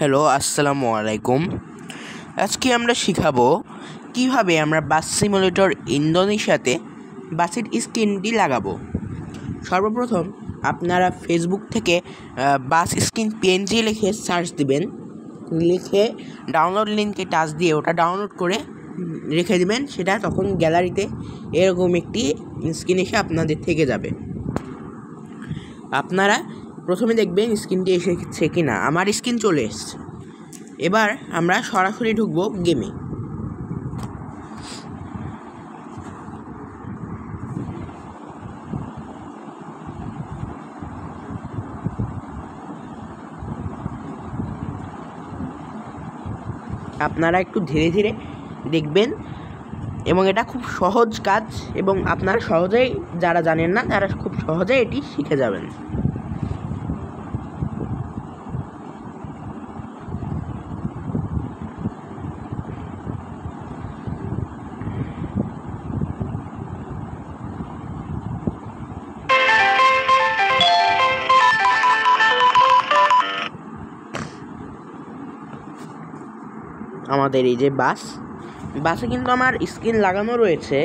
Hello, আসসালামু আলাইকুম। আজকে আমরা শিখাবো কিভাবে আমরা বাস সিমুলেটর ইন্দোনেশিয়াতে বাসের স্ক্রিনটি লাগাবো। সর্বপ্রথম আপনারা ফেসবুক থেকে বাস স্ক্রিন পিএনজি লিখে সার্চ দিবেন, লিখে ডাউনলোড লিঙ্কে টাচ দিয়ে ওটা ডাউনলোড করে রেখে দিবেন। সেটা তখন গ্যালারিতে এরকম একটি স্ক্রিন এসে আপনাদের থেকে যাবে। আপনারা প্রথমে দেখবেন স্ক্রিনটি এসেছে কি না। আমার স্ক্রিন চলে এসছে। এবার আমরা সরাসরি ঢুকবো গেমে। আপনারা একটু ধীরে ধীরে দেখবেন এবং এটা খুব সহজ কাজ, এবং আপনারা সহজেই, যারা জানেন না তারা খুব সহজেই এটি শিখে যাবেন। আমাদের এই যে বাসে কিন্তু আমার স্ক্রিন লাগানো রয়েছে,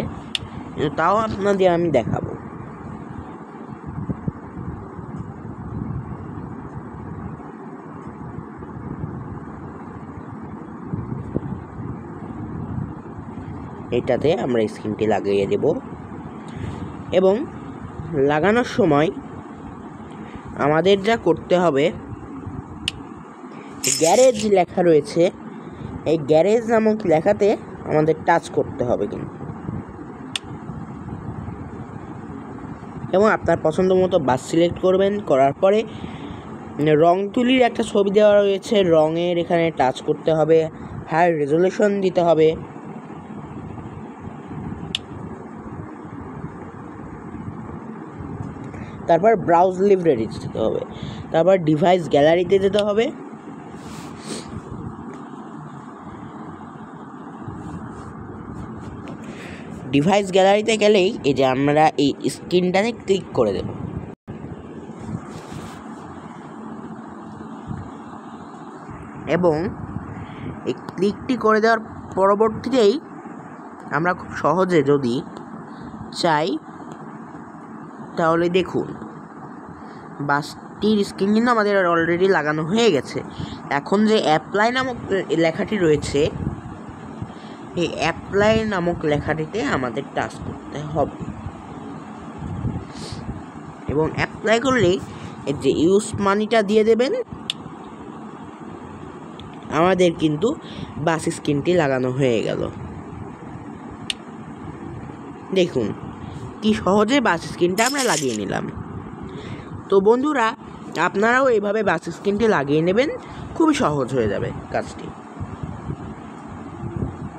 তাও আপনাদের আমি দেখাবো। এটাতে আমরা স্ক্রিনটি লাগিয়ে দেব, এবং লাগানোর সময় আমাদের যা করতে হবে, গ্যারেজ লেখা রয়েছে, এই গ্যারেজ নামক লেখাতে আমাদের টাচ করতে হবে কিন্তু, এবং আপনার পছন্দ মতো বাস সিলেক্ট করবেন। করার পরে রং তুলির একটা ছবি দেওয়া রয়েছে, রঙের এখানে টাচ করতে হবে, হাই রেজলিউশন দিতে হবে। তারপর ব্রাউজ লাইব্রেরি যেতে হবে, তারপর ডিভাইস গ্যালারিতে যেতে হবে। ডিভাইস গ্যালারিতে গেলেই এই যে আমরা এই স্ক্রিনটাতে ক্লিক করে দেব, এবং এই ক্লিকটি করে দেওয়ার পরবর্তীতেই আমরা খুব সহজে যদি চাই তাহলে দেখুন বাসটির স্ক্রিন কিন্তু আমাদের অলরেডি লাগানো হয়ে গেছে। এখন যে অ্যাপ্লাই নামক লেখাটি রয়েছে, এই অ্যাপ্লাই নামক লেখাটিতে আমাদের টাচ করতে হবে, এবং অ্যাপ্লাই করলেই এই যে ইউজ মানিটা দিয়ে দেবেন। আমাদের কিন্তু বাস স্ক্রিনটি লাগানো হয়ে গেল। দেখুন কি সহজে বাস স্ক্রিনটা আমরা লাগিয়ে নিলাম। তো বন্ধুরা, আপনারাও এইভাবে বাস স্ক্রিনটি লাগিয়ে নেবেন, খুবই সহজ হয়ে যাবে কাজটি।